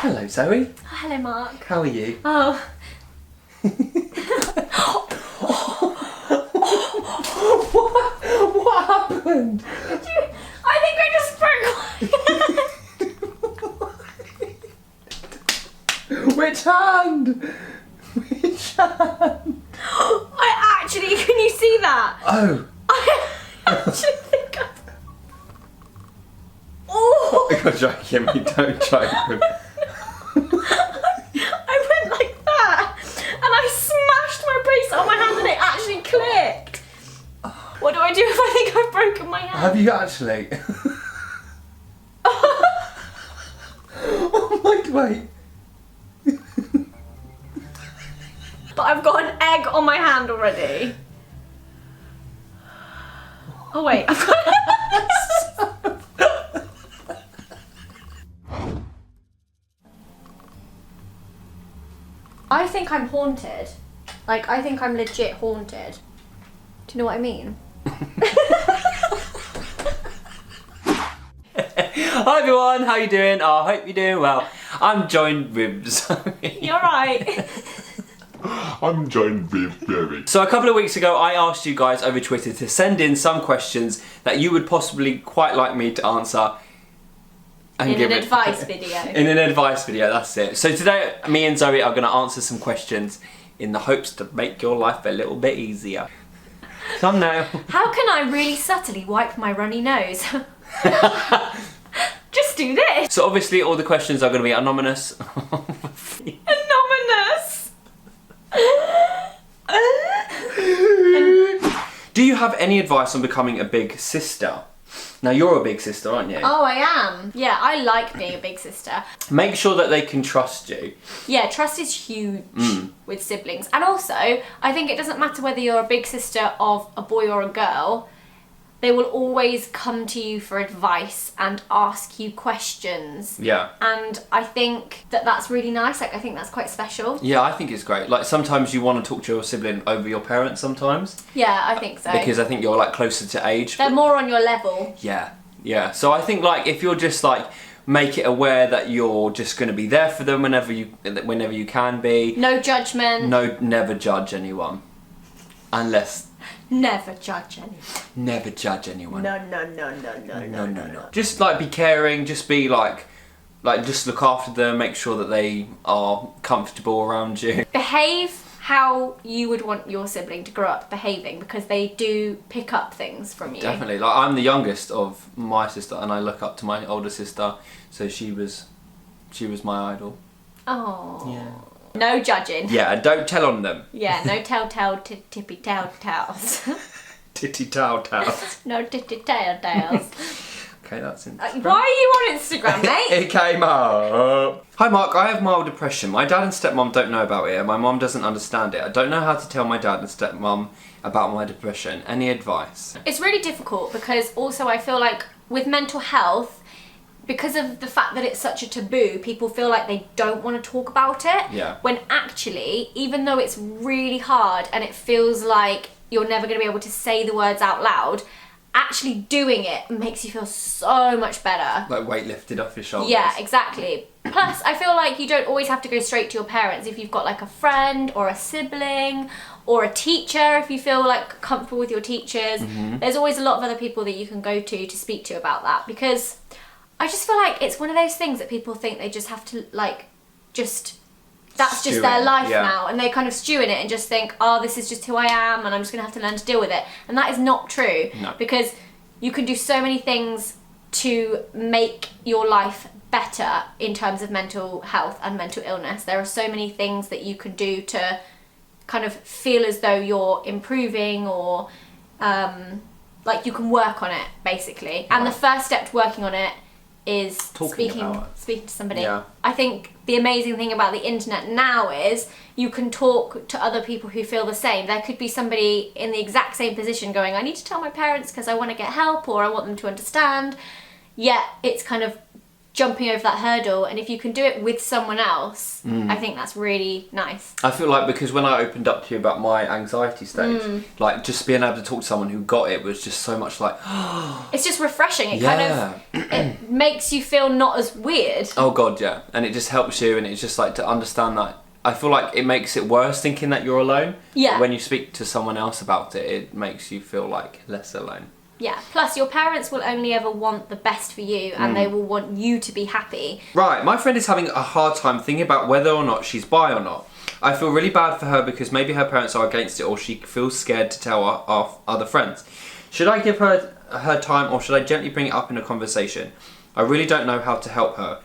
Hello, Zoe. Oh, hello, Mark. How are you? Oh. What happened? I think I just broke Which hand? Which hand? I actually, can you see that? Oh. I actually think Oh! You're joking me, don't joke me. I went like that and I smashed my bracelet on my hand and it actually clicked. What do I do if I think I've broken my hand? Have you actually? Oh my, wait. But I've got an egg on my hand already. Oh wait, I've got I think I'm haunted. Like, I think I'm legit haunted. Do you know what I mean? Hi everyone, how you doing? Oh, I hope you're doing well. I'm joined with Zoe. You're right. I'm joined with Ferris. So a couple of weeks ago I asked you guys over Twitter to send in some questions that you would possibly quite like me to answer. And In an advice video. In an advice video, that's it. So today me and Zoe are going to answer some questions in the hopes to make your life a little bit easier. Come now. How can I really subtly wipe my runny nose? Just do this. So obviously all the questions are going to be anonymous. Anonymous. Do you have any advice on becoming a big sister? Now you're a big sister, aren't you? Oh, I am. Yeah, I like being a big sister. Make sure that they can trust you. Yeah, trust is huge with siblings. And also, I think it doesn't matter whether you're a big sister of a boy or a girl, they will always come to you for advice and ask you questions. Yeah. And I think that that's really nice. Like, I think that's quite special. Yeah, I think it's great. Like sometimes you want to talk to your sibling over your parents sometimes. Yeah, I think so. Because I think you're like closer to age. They're more on your level. Yeah, yeah. So I think like if you're just like make it aware that you're just going to be there for them whenever you can be. No judgment. No, never judge anyone. Unless... Never judge anyone. Never judge anyone. No. Just like be caring, just be like just look after them, make sure that they are comfortable around you. Behave how you would want your sibling to grow up behaving, because they do pick up things from you. Definitely. Like I'm the youngest of my sister and I look up to my older sister, so she was my idol. Oh. Yeah. No judging. Yeah, and don't tell on them. Yeah, no telltale tippy telltales. Titty towel towels. No titty telltales. Okay, that's Instagram. Why are you on Instagram, mate? It came up. Hi Mark, I have mild depression. My dad and stepmom don't know about it and my mom doesn't understand it. I don't know how to tell my dad and stepmom about my depression. Any advice? It's really difficult because also I feel like with mental health, because of the fact that it's such a taboo, people feel like they don't want to talk about it. Yeah. When actually, even though it's really hard and it feels like you're never going to be able to say the words out loud, actually doing it makes you feel so much better. Like weight lifted off your shoulders. Yeah, exactly. Plus, I feel like you don't always have to go straight to your parents. If you've got like a friend or a sibling or a teacher, if you feel like comfortable with your teachers, there's always a lot of other people that you can go to speak to about that, because I just feel like it's one of those things that people think they just have to like, that's Stew just their in, life yeah. now, and they kind of stew in it and just think, oh, this is just who I am and I'm just gonna have to learn to deal with it. And that is not true. No. Because you can do so many things to make your life better in terms of mental health and mental illness. There are so many things that you can do to kind of feel as though you're improving, or like you can work on it basically. And the first step to working on it is speaking to somebody. Yeah. I think the amazing thing about the internet now is you can talk to other people who feel the same. There could be somebody in the exact same position going, I need to tell my parents because I want to get help or I want them to understand. Yet it's kind of jumping over that hurdle, and if you can do it with someone else, I think that's really nice. I feel like because when I opened up to you about my anxiety stage, like just being able to talk to someone who got it was just so much like It's just refreshing. It kind of it makes you feel not as weird. oh god, yeah. And it just helps you, and it's just like to understand that. I feel like it makes it worse thinking that you're alone. Yeah. But when you speak to someone else about it, it makes you feel like less alone. Yeah, plus your parents will only ever want the best for you, and they will want you to be happy. Right, my friend is having a hard time thinking about whether or not she's bi or not. I feel really bad for her because maybe her parents are against it, or she feels scared to tell her other friends. Should I give her time, or should I gently bring it up in a conversation? I really don't know how to help her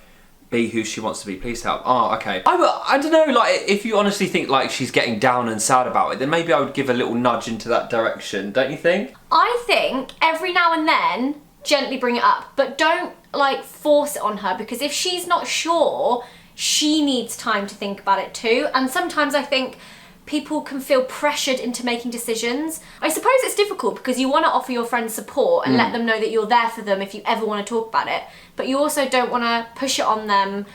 be who she wants to be. Please help. Oh, okay. I don't know, like, if you honestly think like she's getting down and sad about it, then maybe I would give a little nudge into that direction, don't you think? I think every now and then, gently bring it up, but don't like force it on her, because if she's not sure, she needs time to think about it too. And sometimes I think people can feel pressured into making decisions. I suppose it's difficult because you want to offer your friends support and let them know that you're there for them if you ever want to talk about it, but you also don't want to push it on them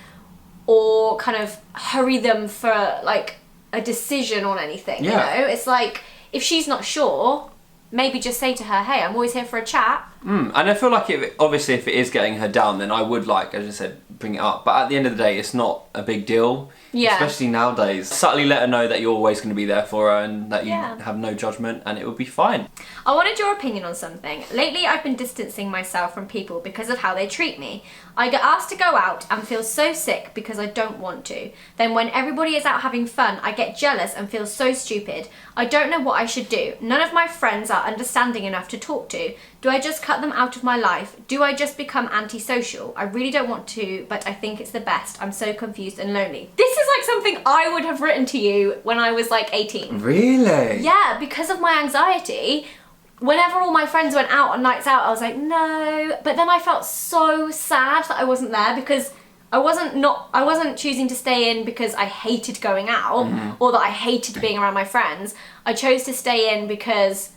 or kind of hurry them for like a decision on anything. Yeah. You know, it's like if she's not sure, maybe just say to her, hey, I'm always here for a chat. And I feel like obviously if it is getting her down, then I would, like, as I said, bring it up. But at the end of the day, it's not a big deal. Yeah. Especially nowadays. Subtly let her know that you're always going to be there for her and that you Yeah. have no judgment, and it would be fine. I wanted your opinion on something. Lately, I've been distancing myself from people because of how they treat me. I get asked to go out and feel so sick because I don't want to. Then when everybody is out having fun, I get jealous and feel so stupid. I don't know what I should do. None of my friends are understanding enough to talk to. Do I just cut them out of my life? Do I just become antisocial? I really don't want to, but I think it's the best. I'm so confused and lonely. This is like something I would have written to you when I was like 18. Really? Yeah, because of my anxiety. Whenever all my friends went out on nights out, I was like, no. But then I felt so sad that I wasn't there, because I wasn't choosing to stay in because I hated going out or that I hated being around my friends. I chose to stay in because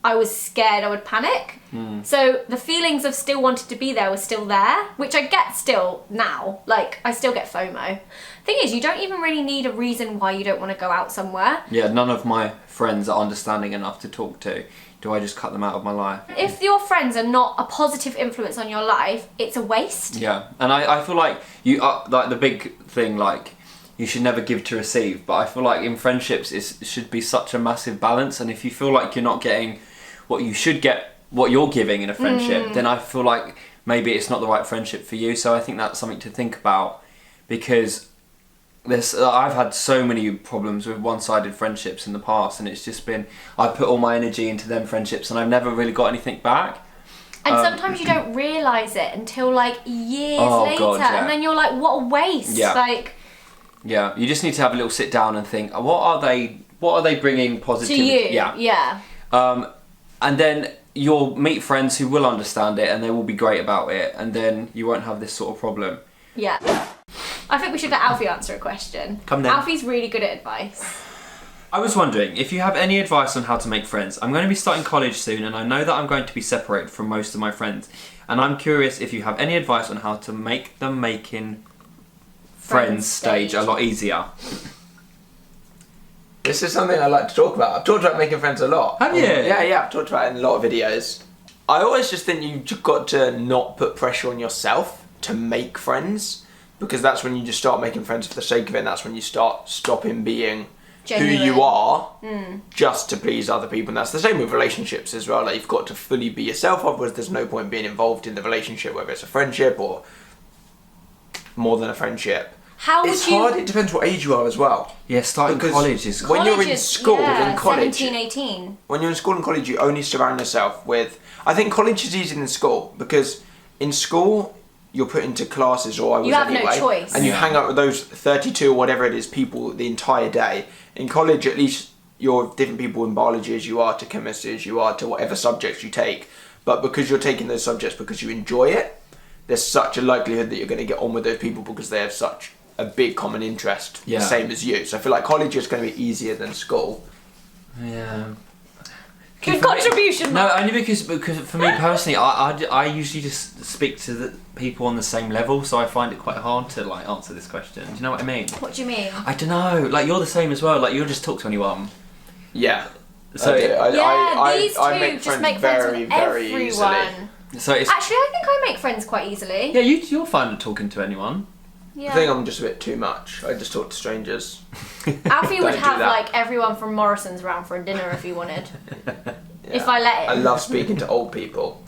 I was scared I would panic. So the feelings of still wanting to be there was still there, which I get still now. Like, I still get FOMO. Thing is, you don't even really need a reason why you don't want to go out somewhere. Yeah, none of my friends are understanding enough to talk to. Do I just cut them out of my life? If your friends are not a positive influence on your life, it's a waste. Yeah, and I feel like you are, like, the big thing, like, you should never give to receive, but I feel like in friendships it should be such a massive balance, and if you feel like you're not getting what you should get, what you're giving in a friendship, then I feel like maybe it's not the right friendship for you. So I think that's something to think about, because I've had so many problems with one-sided friendships in the past, and it's just been, I put all my energy into them friendships and I've never really got anything back. And sometimes you don't realise it until like years later, God, yeah. and then you're like, what a waste. Yeah. Like, yeah, you just need to have a little sit down and think, what are they bringing to positivity? you. Yeah. And then you'll meet friends who will understand it and they will be great about it, and then you won't have this sort of problem. Yeah. I think we should let Alfie answer a question. Come then. Alfie's really good at advice. I was wondering if you have any advice on how to make friends. I'm going to be starting college soon, and I know that I'm going to be separated from most of my friends, and I'm curious if you have any advice on how to make the making friends stage a lot easier. This is something I like to talk about. I've talked about making friends a lot. Have you? Yeah, I've talked about it in a lot of videos. I always just think you've got to not put pressure on yourself to make friends, because that's when you just start making friends for the sake of it, and that's when you start stopping being Genuine. who you are just to please other people. And that's the same with relationships as well. Like, you've got to fully be yourself, otherwise there's no point being involved in the relationship, whether it's a friendship or more than a friendship. How would It's you... hard, it depends what age you are as well. Yeah, starting Because college is... when you're in College is- school, yeah, in college, 17, 18. when you're in school and college, you only surround yourself with... I think college is easier than school, because in school, you're put into classes, or I was You have no anyway, choice. and you hang out with those 32 or whatever it is people the entire day. In college, at least, you're different people in biology as you are to chemistry, as you are to whatever subjects you take. But because you're taking those subjects because you enjoy it, there's such a likelihood that you're going to get on with those people because they have such a big common interest, Yeah. the same as you. So I feel like college is going to be easier than school. Yeah. Good contribution. No, only because for me personally, I usually just speak to the people on the same level, so I find it quite hard to like answer this question. Do you know what I mean? What do you mean? I don't know. Like you're the same as well. Like you'll just talk to anyone. Yeah. So these two I make just friends make friends very, with very everyone. easily. so it's Actually, I think I make friends quite easily. yeah. You're fine with talking to anyone. Yeah. I think I'm just a bit too much. I just talk to strangers. Alfie would Don't do have that. like everyone from Morrison's round for a dinner if he wanted. If I let him. I love speaking to old people.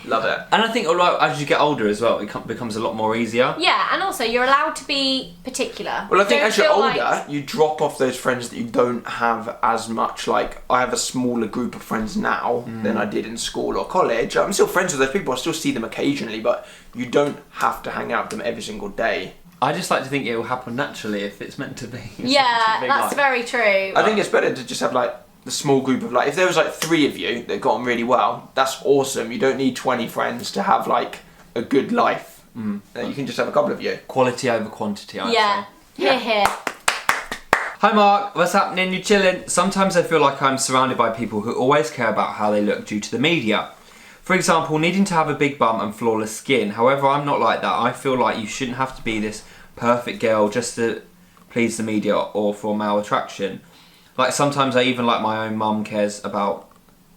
Love it. And I think like, as you get older as well, it becomes a lot more easier. Yeah, and also you're allowed to be particular. Well, I think Don't as you're feel older, like- you drop off those friends that you don't have as much. Like, I have a smaller group of friends now than I did in school or college. I'm still friends with those people. I still see them occasionally, but you don't have to hang out with them every single day. I just like to think it will happen naturally if it's meant to be. Yeah, that's very true. I think it's better to just have like the small group of like, if there was like 3 of you that got on really well, that's awesome. You don't need 20 friends to have like a good life. You can just have a couple of you. Quality over quantity, I'd Yeah. say. Here. Hi Mark, what's happening? You chilling? Sometimes I feel like I'm surrounded by people who always care about how they look due to the media. For example, needing to have a big bum and flawless skin. However, I'm not like that. I feel like you shouldn't have to be this perfect girl just to please the media or for male attraction. Like sometimes I even like my own mum cares about.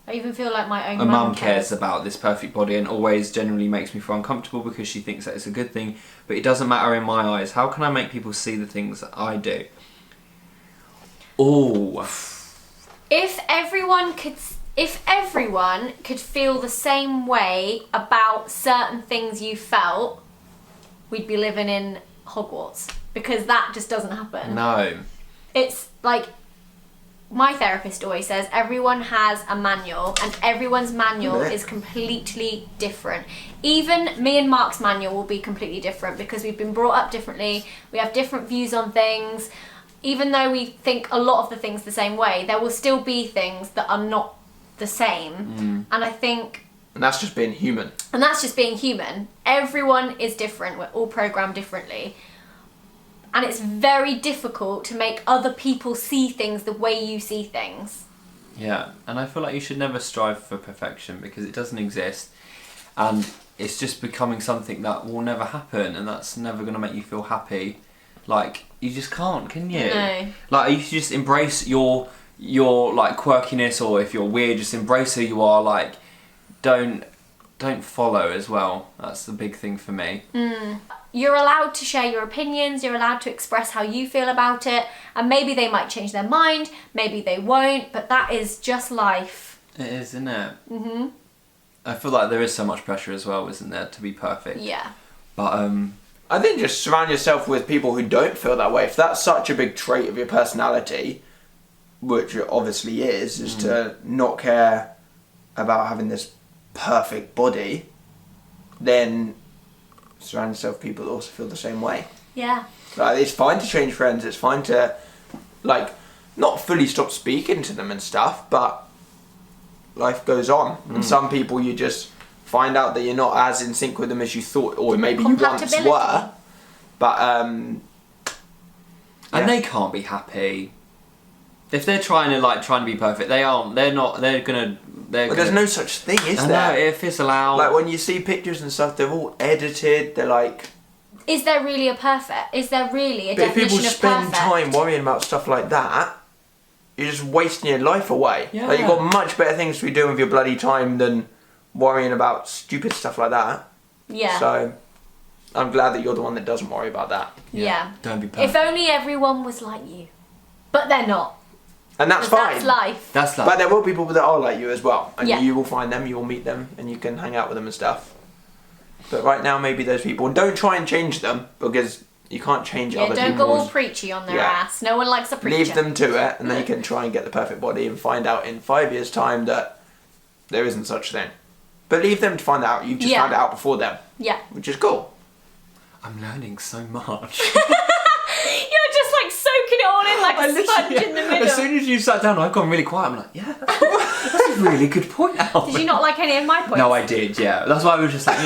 I even feel like my own My mum cares about this perfect body and always generally makes me feel uncomfortable because she thinks that it's a good thing, but it doesn't matter in my eyes. How can I make people see the things that I do? Oh. If everyone could feel the same way about certain things you felt, we'd be living in Hogwarts, because that just doesn't happen. No. It's like my therapist always says, everyone has a manual and everyone's manual is completely different. Even me and Mark's manual will be completely different because we've been brought up differently, we have different views on things. Even though we think a lot of the things the same way, there will still be things that are not the same. And I think... And that's just being human. And that's just being human. Everyone is different. We're all programmed differently. And it's very difficult to make other people see things the way you see things. Yeah, and I feel like you should never strive for perfection because it doesn't exist. And it's just becoming something that will never happen and that's never going to make you feel happy. Like, you just can't, can you? No. Like, you should just embrace your like quirkiness, or if you're weird, just embrace who you are. Like, don't follow as well. That's the big thing for me. You're allowed to share your opinions, you're allowed to express how you feel about it, and maybe they might change their mind, maybe they won't, but that is just life. It is, isn't it? I feel like there is so much pressure as well, isn't there, to be perfect. Yeah. But I think just surround yourself with people who don't feel that way. If that's such a big trait of your personality, which it obviously is to not care about having this perfect body, then surround yourself with people that also feel the same way. Yeah. Like, it's fine to change friends, it's fine to, like, not fully stop speaking to them and stuff, but life goes on. And some people you just find out that you're not as in sync with them as you thought, or maybe you once Compatibility. were. But, and they can't be happy. If they're trying to be perfect, they aren't. They're not. Well, there's no such thing, is I there? know, if it's allowed. Like, when you see pictures and stuff, they're all edited, they're like... Is there really a perfect? Is there really a But if definition people of spend perfect? time worrying about stuff like that, you're just wasting your life away. Yeah. Like, you've got much better things to be doing with your bloody time than worrying about stupid stuff like that. Yeah. So, I'm glad that you're the one that doesn't worry about that. Yeah. Don't be perfect. If only everyone was like you. But they're not. And that's 'Cause fine. That's life. That's like. But there will be people that are like you as well. And Yeah. you will find them, you will meet them, and you can hang out with them and stuff. But right now, maybe those people, don't try and change them, because you can't change Yeah, other don't go people's... all preachy on their Yeah. ass. No one likes a preacher. Leave them to it, and then you can try and get the perfect body and find out in 5 years' time that there isn't such a thing. But leave them to find out. You've just Yeah. found it out before them, Yeah. which is cool. I'm learning so much. You're just like soaking it all in like a sponge in the middle. As soon as you sat down, I've gone really quiet. I'm like, yeah, that's a really good point, Alfie. Did you not like any of my points? No, I did, yeah. That's why I was just like,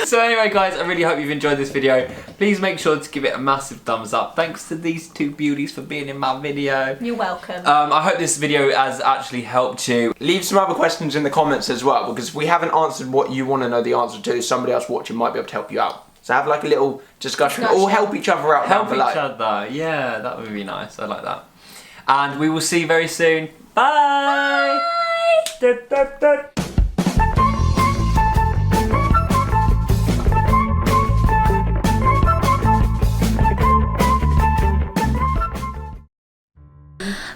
So anyway, guys, I really hope you've enjoyed this video. Please make sure to give it a massive thumbs up. Thanks to these two beauties for being in my video. You're welcome. I hope this video has actually helped you. Leave some other questions in the comments as well, because if we haven't answered what you want to know the answer to, somebody else watching might be able to help you out. So have like a little discussion, or help each other out Help down below. each other. Yeah, that would be nice. I like that. And we will see you very soon. Bye. Bye.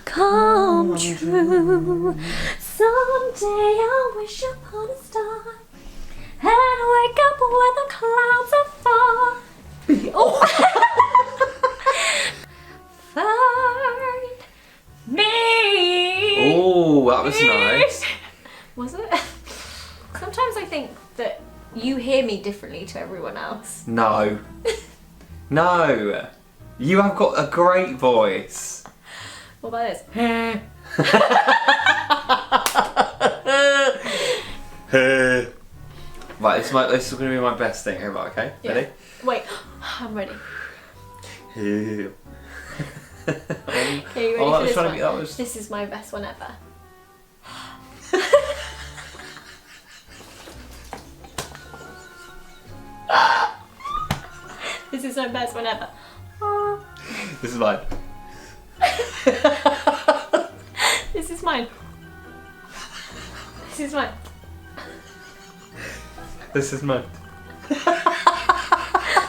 Come true. Someday I'll wish upon a star and wake up where the clouds are far. Oh. Find me. Oh, that was nice. Was it? Sometimes I think that you hear me differently to everyone else. No. No. You have got a great voice. What about this? Right, this is going to be my best thing ever, okay? Yeah. Ready? Wait, I'm ready. Yeah. Okay, you ready Oh, that for was this trying to one? be- that was- This is my best one ever. This is my best one ever. This is mine. This is mine. This is mine. This is mine.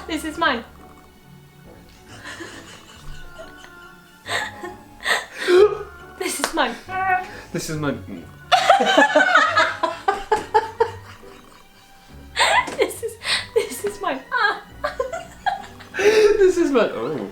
This is mine. This is mine. This is mine. This is mine. This is mine. Oh.